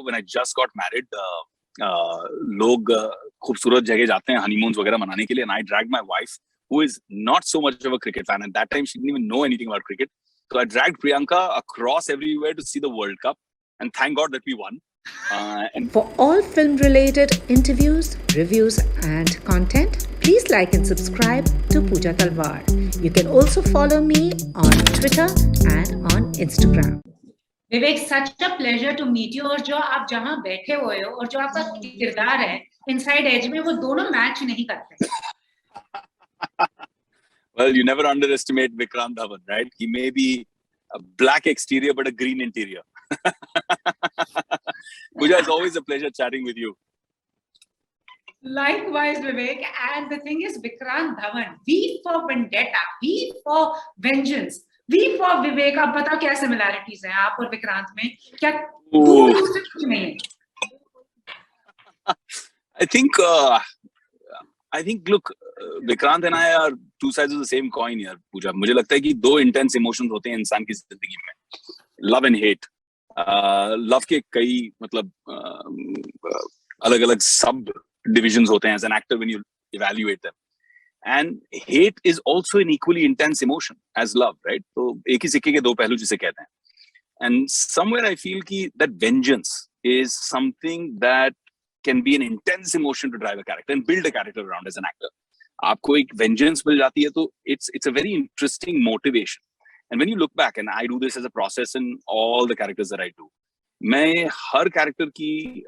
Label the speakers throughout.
Speaker 1: when I just got married, लोग खूबसूरत जगह जाते हैं honeymoons वगैरह मनाने के लिए, and I dragged my wife, who is not so much of a cricket fan. At that time, she didn't even know anything about cricket. So I dragged Priyanka across everywhere to see the World Cup, and thank God that we won. And
Speaker 2: for all film-related interviews, reviews, and content, please like and subscribe to Pooja Talwar. You can also follow me on Twitter and on Instagram.
Speaker 3: Vivek, such a pleasure to meet you. और जो आप जहाँ बैठे हुए हो और जो आपका किरदार है Inside Edge में, वो दोनों मैच नहीं करते.
Speaker 1: Well, you never underestimate Vikrant Dhawan, right? He may be a black exterior but a green interior. Pooja, it's always a pleasure chatting with you.
Speaker 3: Likewise, Vivek. And the thing is, Vikrant Dhawan, V for Vendetta, V for Vengeance, V for Vivek. अब बताओ क्या similarities हैं आप और विक्रांत में? क्या कुछ नहीं है?
Speaker 1: I think, look, Vikrant and I are two sides of the same coin here, Pooja. मुझे लगता है कि दो intense emotions होते हैं इंसान की जिंदगी में, love and hate. Love के कई मतलब अलग-अलग sub divisions होते हैं as an actor when you evaluate them. And hate is also an equally intense emotion as love, right? तो एक ही सिक्के के दो पहलू जिसे कहते हैं. And somewhere I feel कि that vengeance is something that can be an intense emotion to drive a character and build a character around as an actor. आपको एक vengeance मिल जाती है तो it's a very interesting motivation. And when you look back, and I do this as a process in all the characters that I do, मैं हर character की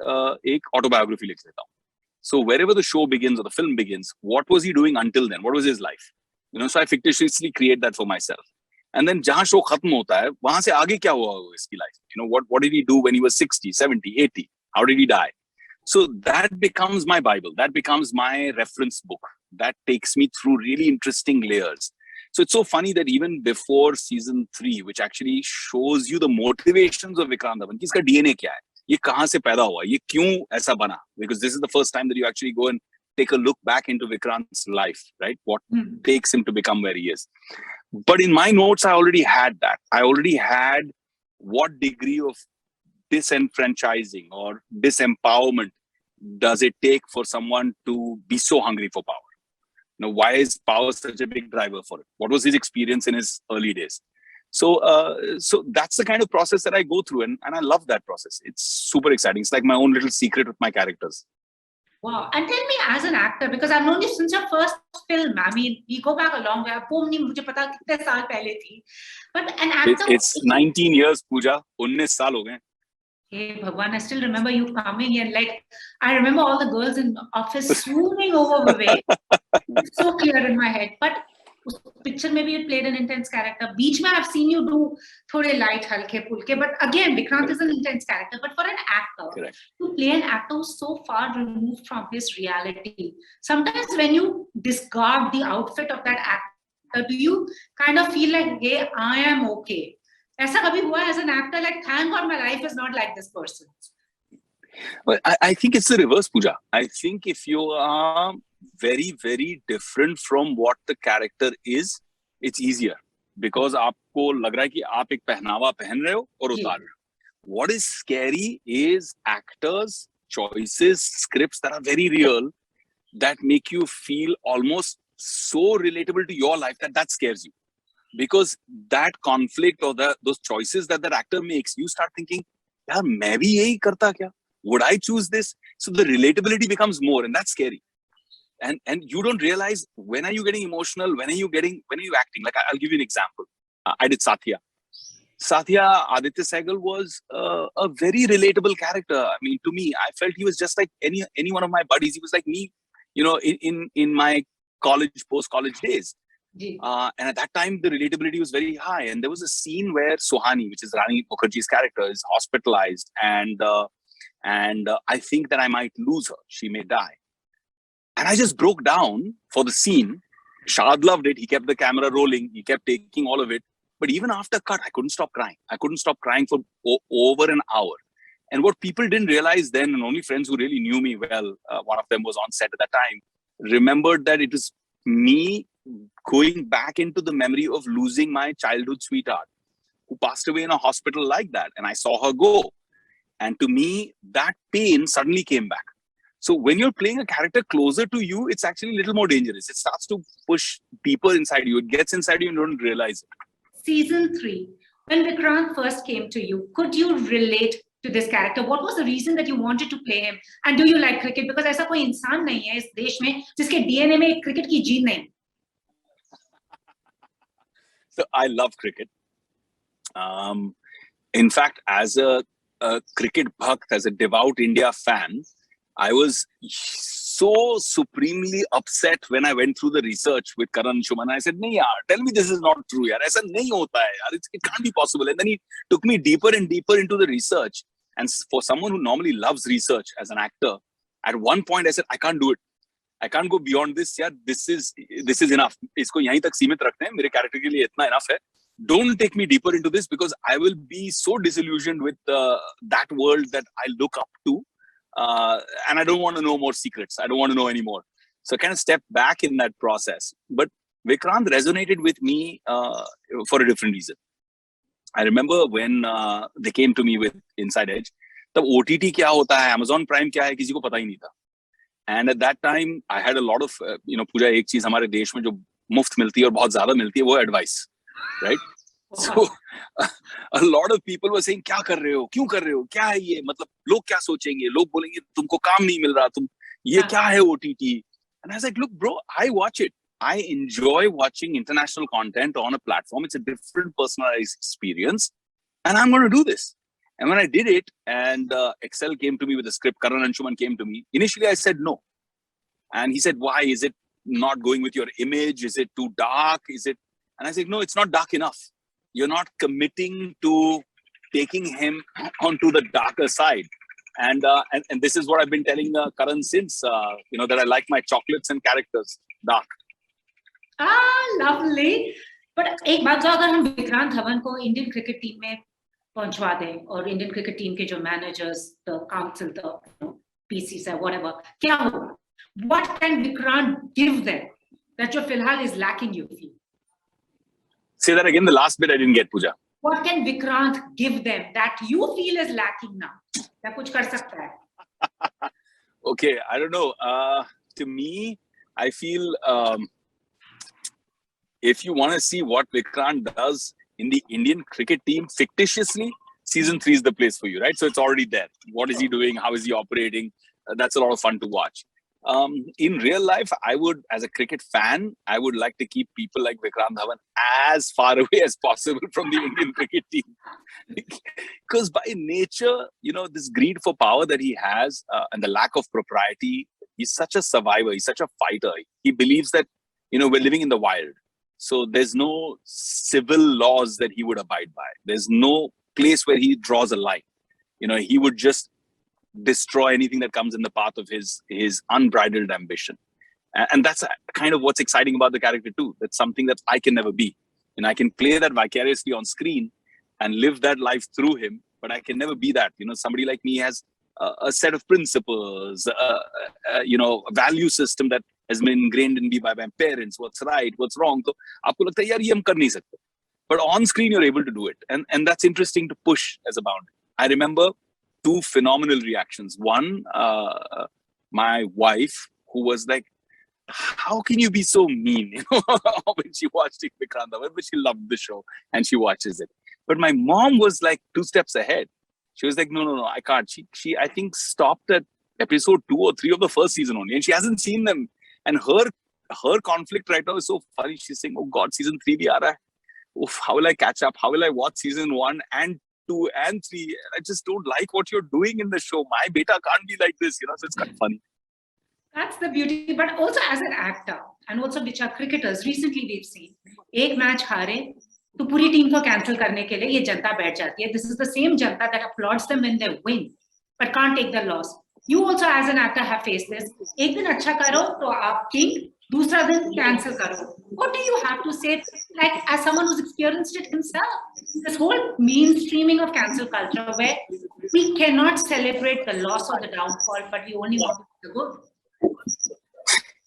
Speaker 1: एक autobiography लिख लेता हूँ. So wherever the show begins or the film begins, what was he doing until then? What was his life? You know, so I fictitiously create that for myself. And then जहाँ show खत्म होता है, वहाँ से आगे क्या हुआ इसकी life? You know, what did he do when he was 60, 70, 80? How did he die? So that becomes my Bible. That becomes my reference book. That takes me through really interesting layers. So it's so funny that even before season 3, which actually shows you the motivations of Vikrant Dhawan, कि इसका DNA क्या है? ये कहाँ से पैदा हुआ? ये क्यों ऐसा बना? Because this is the first time that you actually go and take a look back into Vikrant's life, right? What takes him to become where he is. But in my notes, I already had that. I already had what degree of disenfranchising or disempowerment does it take for someone to be so hungry for power? You know, why is power such a big driver for it? What was his experience in his early days? So that's the kind of process that I go through, and I love that process. It's super exciting. It's like my own little secret with my characters.
Speaker 3: Wow. And tell me, as an actor, because I've known you since your first film. I mean, we go back a long way. But an actor...
Speaker 1: It's 19 years, Pooja. 19 saal ho gaye.
Speaker 3: Hey, Bhagwan, I still remember you coming in. Like, I remember all the girls in the office swooning over Vivek. It's so clear in my head. But उस picture में भी you played an intense character. बीच में I've seen you do थोड़े light, हल्के, फुल्के. But again, Vikrant is an intense character. But for an actor, to play an actor who's so far removed from his reality, sometimes when you discard the outfit of that actor, do you kind of feel like, hey, I am okay? ऐसा कभी हुआ as an actor, like, thank God my life is not like this person?
Speaker 1: Well, I think it's the reverse, Pooja. I think if you are very, very different from what the character is, it's easier. Because आपको लग रहा है कि आप एक पहनावा पहन रहे हो और उतार रहे हो. What is scary is actors, choices, scripts that are very real, that make you feel almost so relatable to your life that scares you. Because that conflict or those choices that actor makes, you start thinking, yaar, main bhi yahi karta kya? Would I choose this? So the relatability becomes more, and that's scary. And you don't realize, when are you getting emotional? When are you acting? Like, I'll give you an example. I did Satya. Satya, Aditya Sehgal was a very relatable character. I mean, to me, I felt he was just like any one of my buddies. He was like me, you know, in my post-college days. And at that time, the relatability was very high. And there was a scene where Suhani, which is Rani Mukherjee's character, is hospitalized. And I think that I might lose her. She may die. And I just broke down for the scene. Shad loved it. He kept the camera rolling. He kept taking all of it. But even after cut, I couldn't stop crying. I couldn't stop crying for over an hour. And what people didn't realize then, and only friends who really knew me well, one of them was on set at that time, remembered that it was me going back into the memory of losing my childhood sweetheart who passed away in a hospital like that. And I saw her go. And to me, that pain suddenly came back. So when you're playing a character closer to you, it's actually a little more dangerous. It starts to push deeper inside you. It gets inside you and you don't realize it.
Speaker 3: Season 3, when Vikrant first came to you, could you relate to this character? What was the reason that you wanted to play him? And do you like cricket? Because ऐसा कोई इंसान नहीं है इस देश में जिसके DNA में cricket की जीन नहीं.
Speaker 1: So I love cricket. In fact, as a cricket bhakt, as a devout India fan, I was so supremely upset when I went through the research with Karan Anshuman. I said, "Nee, yaar, tell me this is not true, yaar. Aisa nahi hota hai, yaar. It can't be possible." And then he took me deeper and deeper into the research. And for someone who normally loves research as an actor, at one point I said, "I can't do it. I can't go beyond this. Yeah, this is enough. Isko yahin tak seemit rakhte hain. Mere character ke liye itna enough hai. Don't take me deeper into this because I will be so disillusioned with that world that I look up to. And I don't want to know more secrets. I don't want to know anymore." So I kind of stepped back in that process. But Vikrant resonated with me for a different reason. I remember when they came to me with Inside Edge, तब OTT क्या होता है, Amazon Prime क्या है, किसी को पता ही नहीं था. And at that time, I had a lot of, पूजा एक चीज हमारे देश में जो मुफ्त मिलती है और बहुत ज्यादा मिलती है वो advice, right? So a lot of people were saying, क्या कर रहे हो, क्यों कर रहे हो, क्या है ये, मतलब लोग क्या सोचेंगे, लोग बोलेंगे तुमको काम नहीं मिल रहा, तुम ये क्या है OTT. And I was like, look, bro, I watch it. I enjoy watching international content on a platform. It's a different personalized experience, and I'm going to do this. And when I did it, and Excel came to me with a script, Karan Anshuman came to me. Initially, I said no, and he said, "Why? Is it not going with your image? Is it too dark? Is it?" And I said, "No, it's not dark enough. You're not committing to taking him onto the darker side." And this is what I've been telling Karan since, that I like my chocolates and characters dark.
Speaker 3: Lovely. But एक बात जो अगर हम विक्रांत धवन को Indian cricket team में पहुंचवा दें और Indian cricket team के जो managers, the council, the PCs है, whatever, क्या होगा? What can Vikrant give them that जो फिलहाल is lacking, you feel?
Speaker 1: Say that again. The last bit I didn't get, Pooja.
Speaker 3: What can Vikrant give them that you feel is lacking now? क्या कुछ कर सकता है?
Speaker 1: Okay, I don't know. To me, I feel if you want to see what Vikrant does in the Indian cricket team fictitiously, season 3 is the place for you, right? So it's already there. What is he doing? How is he operating? That's a lot of fun to watch. In real life, I would, as a cricket fan, I would like to keep people like Vikrant Dhawan as far away as possible from the Indian cricket team. Because by nature, this greed for power that he has and the lack of propriety, he's such a survivor. He's such a fighter. He believes that, we're living in the wild. So there's no civil laws that he would abide by. There's no place where he draws a line. He would just destroy anything that comes in the path of his unbridled ambition. And that's kind of what's exciting about the character too. That's something that I can never be. I can play that vicariously on screen and live that life through him, but I can never be that. Somebody like me has a set of principles, a value system that has been ingrained in me by my parents, what's right, what's wrong. So, aapko lagta hai, yaar, ye hum kar nahi sakte. But on screen, you're able to do it. And that's interesting to push as a boundary. I remember 2 phenomenal reactions. One, my wife, who was like, how can you be so mean? When she watched Vikrant Dhawan, but she loved the show and she watches it. But my mom was like 2 steps ahead. She was like, no, I can't. She I think stopped at episode 2 or 3 of the first season only, and she hasn't seen them. And her conflict right now is so funny. She's saying, "Oh God, season 3 bhi aa raha hai. Oof, how will I catch up? How will I watch season 1 and 2 and 3? I just don't like what you're doing in the show. My beta can't be like this." So it's kind of funny.
Speaker 3: That's the beauty. But also as an actor and also which are cricketers, recently we've seen एक match हारे तो पूरी team को cancel करने के लिए ये जनता बैठ जाती है. This is the same Janata that applauds them when they win, but can't take the loss. You also as an actor have faced this. एक दिन अच्छा करो तो आप king, दूसरा दिन cancel करो. What do you have to say, like as someone who's experienced it himself? This whole mainstreaming of cancel culture where we cannot celebrate the loss or the downfall, but we only want the good.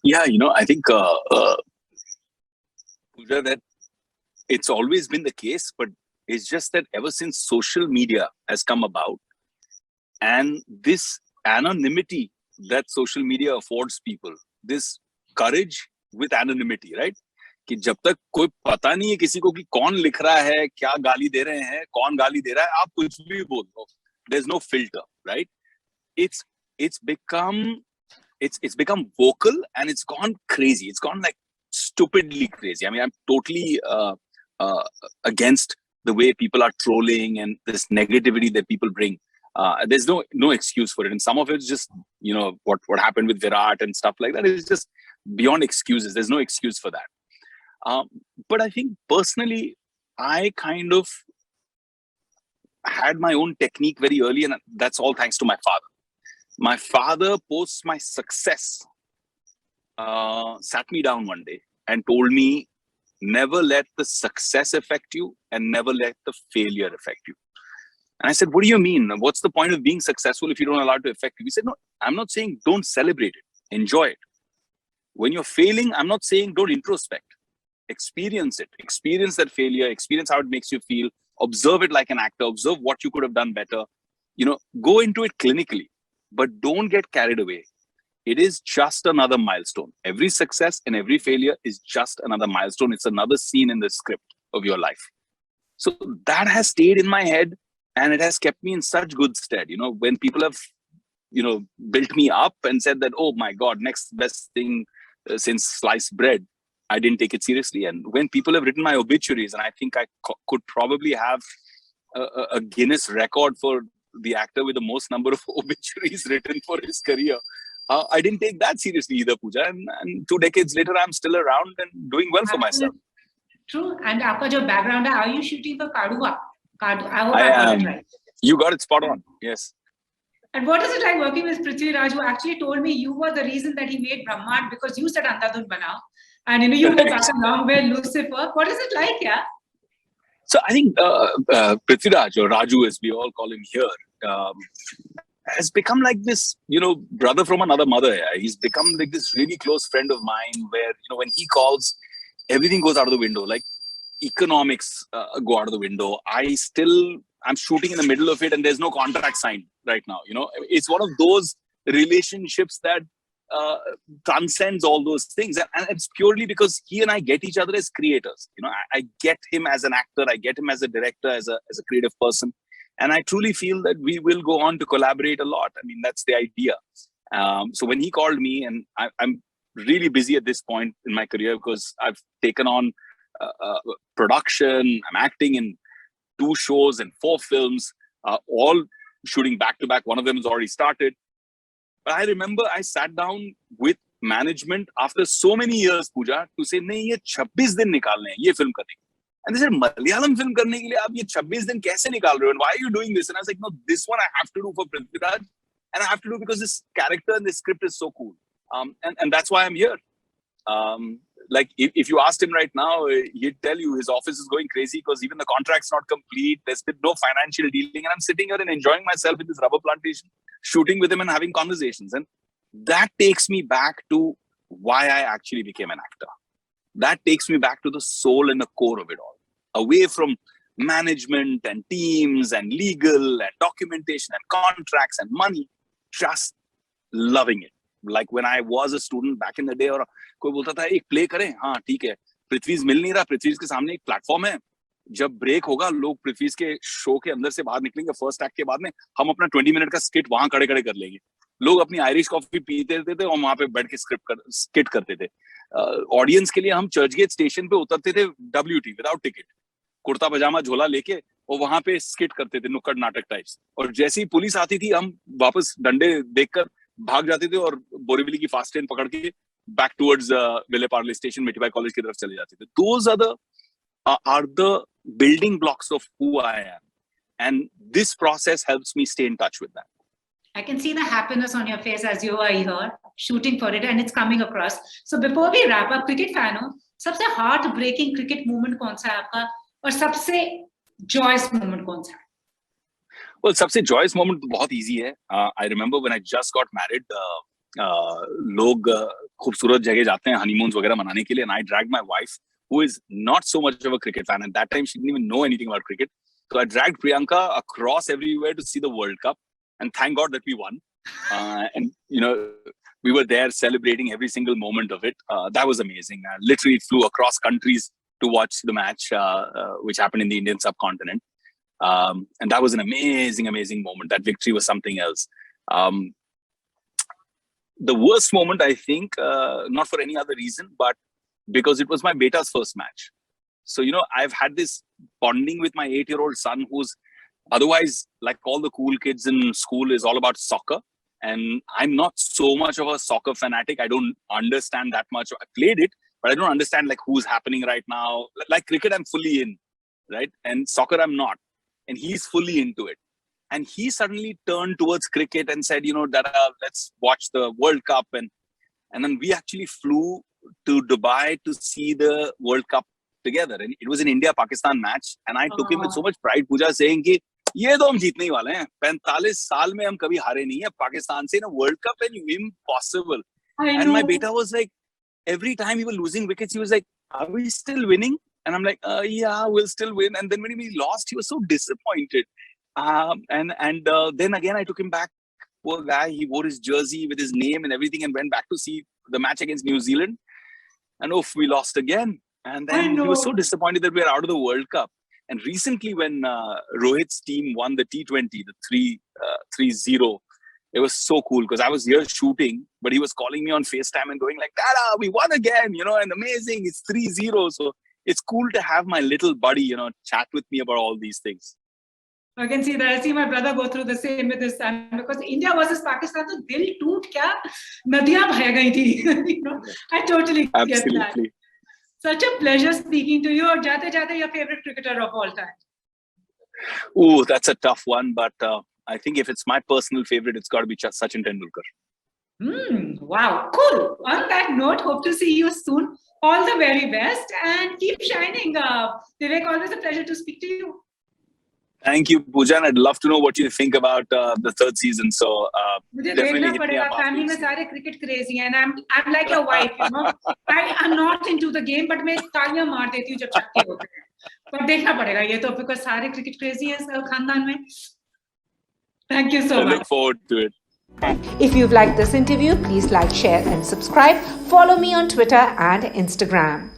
Speaker 1: Yeah, I think Pooja, that it's always been the case, but it's just that ever since social media has come about, And this anonymity that social media affords people, this courage with anonymity, right? कि जब तक कोई पता नहीं है किसी को कि कौन लिख रहा है, क्या गाली दे रहे हैं, कौन गाली दे रहा है, आप कुछ भी बोल दो. There's no filter, right? It's become vocal, and it's gone crazy. It's gone like stupidly crazy. I mean, I'm totally against the way people are trolling and this negativity that people bring. There's no excuse for it, and some of it's just, you know, what happened with Virat and stuff like that is just beyond excuses. There's no excuse for that. But I think personally, I kind of had my own technique very early, and that's all thanks to my father. My father, post my success, sat me down one day and told me, never let the success affect you and never let the failure affect you. And I said, what do you mean? What's the point of being successful if you don't allow it to affect you? He said, no, I'm not saying don't celebrate it. Enjoy it. When you're failing, I'm not saying don't introspect. Experience it. Experience that failure. Experience how it makes you feel. Observe it like an actor. Observe what you could have done better. You know, go into it clinically, but don't get carried away. It is just another milestone. Every success and every failure is just another milestone. It's another scene in the script of your life. So that has stayed in my head, and it has kept me in such good stead. You know, when people have, you know, built me up and said that, oh my God, next best thing since sliced bread, I didn't take it seriously. And when people have written my obituaries, and I think I could probably have a Guinness record for the actor with the most number of obituaries written for his career, I didn't take that seriously either, Pooja. And 2 decades later, I'm still around and doing well for myself.
Speaker 3: True. And आपका जो background है, are you shooting for Kadua? I hope
Speaker 1: I
Speaker 3: I got
Speaker 1: am.
Speaker 3: it right.
Speaker 1: You got it spot on. Yes.
Speaker 3: And what is it like working with Prithvi Raj, who actually told me you were the reason that he made Brahman because you said Andhadhun Banao, and you know you go back a long way, Lucifer. What is it like, yeah?
Speaker 1: So I think Prithvi Raj, or Raju as we all call him here, has become like this, you know, brother from another mother. Yeah. He's become like this really close friend of mine where, you know, when he calls, everything goes out of the window. Like economics go out of the window. I'm shooting in the middle of it and there's no contract signed right now. You know, it's one of those relationships that transcends all those things. And it's purely because he and I get each other as creators. You know, I get him as an actor. I get him as a director, as a creative person. And I truly feel that we will go on to collaborate a lot. I mean, that's the idea. So when he called me, and I'm really busy at this point in my career because I've taken on production, I'm acting in 2 shows and 4 films, all shooting back to back. One of them has already started. But I remember I sat down with management after so many years, Pooja, to say, nahi, ye 26 din nikalne hain, ye film karne. And they said, Malayalam film karne ke liye aap ye 26 din kaise nikal rahe ho? And why are you doing this? And I was like, no, this one I have to do for Prithvi Raj. And I have to do because this character and this script is so cool. And that's why I'm here. Like if you asked him right now, he'd tell you his office is going crazy because even the contract's not complete. There's been no financial dealing. And I'm sitting here and enjoying myself in this rubber plantation, shooting with him and having conversations. And that takes me back to why I actually became an actor. That takes me back to the soul and the core of it all. Away from management and teams and legal and documentation and contracts and money, just loving it. Like when I was a student back in the day, और कोई बोलता था एक play करें, हाँ ठीक है, पृथ्वीज मिल नहीं रहा, पृथ्वीज के सामने एक प्लेटफॉर्म है, जब ब्रेक होगा लोग पृथ्वीज के शो के अंदर से बाहर निकलेंगे, फर्स्ट एक्ट के बाद में हम अपना 20 मिनट का स्किट वहां खड़े खड़े कर लेंगे. लोग अपनी आयरिश कॉफी पीते थे और वहां पे बैठ के स्किट करते थे. ऑडियंस के लिए हम चर्चगेट स्टेशन पे उतरते थे WT विदाउट टिकट, कुर्ता पजामा झोला लेके, और वहां पे स्किट करते थे, नुक्कड़ नाटक टाइप्स. और जैसे ही पुलिस आती थी हम वापस डंडे देखकर भाग जाते थे और बोरीवली की फास्ट ट्रेन पकड़ के back towards Vile Parle station Mithibai college की तरफ चले जाते थे. Those are the building blocks of who I am, and this process helps me stay in touch with that.
Speaker 3: I can see the happiness on your face as you are here shooting for it, and it's coming across. So before we wrap up, cricket fan हो, सबसे heart breaking cricket moment कौन सा है आपका, और सबसे joyous moment कौन सा है?
Speaker 1: Well, सबसे joyous moment तो बहुत easy है. I remember when I just got married, लोग खूबसूरत जगह जाते हैं honeymoons वगैरह मनाने के लिए, and I dragged my wife, who is not so much of a cricket fan. At that time, she didn't even know anything about cricket. So I dragged Priyanka across everywhere to see the World Cup. and thank God that we won. And we were there celebrating every single moment of it. That was amazing. I literally flew across countries to watch the match, which happened in the Indian subcontinent. And that was an amazing, amazing moment. That victory was something else. The worst moment, I think, not for any other reason, but because it was my beta's first match. So, I've had this bonding with my 8-year-old son, who's otherwise, like all the cool kids in school, is all about soccer. And I'm not so much of a soccer fanatic. I don't understand that much. I played it, but I don't understand like who's happening right now. Like cricket, I'm fully in, right? And soccer, I'm not. And he's fully into it. And he suddenly turned towards cricket and said, Dada, let's watch the World Cup. And then we actually flew to Dubai to see the World Cup together. And it was an India-Pakistan match. And I took him with so much pride, Pooja, saying कि ये तो हम जीतने ही वाले हैं. 45 साल में हम कभी हारे नहीं है पाकिस्तान से in a World Cup, and impossible. And my beta was like, every time we were losing wickets, he was like, are we still winning? And I'm like, yeah, we'll still win. And then when we lost, he was so disappointed. And then again, I took him back. Poor guy, he wore his jersey with his name and everything and went back to see the match against New Zealand. And we lost again. And then he was so disappointed that we were out of the World Cup. And recently when Rohit's team won the T20, the 3-0, it was so cool because I was here shooting, but he was calling me on FaceTime and going like, Dada, we won again, and amazing, it's 3-0. So it's cool to have my little buddy, chat with me about all these things.
Speaker 3: I can see that. I see my brother go through the same with his son, because India versus Pakistan, तो दिल टूट क्या नदियां बह गई थी. I totally get that. Such a pleasure speaking to you. और जाते जाते your favorite cricketer of all time.
Speaker 1: Oh, that's a tough one, but I think if it's my personal favorite, it's got to be Sachin Tendulkar.
Speaker 3: Wow, cool. On that note, hope to see you soon. All the very best and keep shining. Vivek, always a pleasure to speak to you.
Speaker 1: Thank you, Pooja, and I'd love to know what you think about the third season. So definitely hit me up.
Speaker 3: Family में सारे cricket crazy and I'm like your wife, I'm not into the game, but मैं तालियां मार देती हूँ जब छक्के होते हैं. पर देखना पड़ेगा ये तो, because सारे cricket crazy हैं खानदान में. Thank you so much.
Speaker 1: I look forward to it.
Speaker 2: If you've liked this interview, please like, share and subscribe. Follow me on Twitter and Instagram.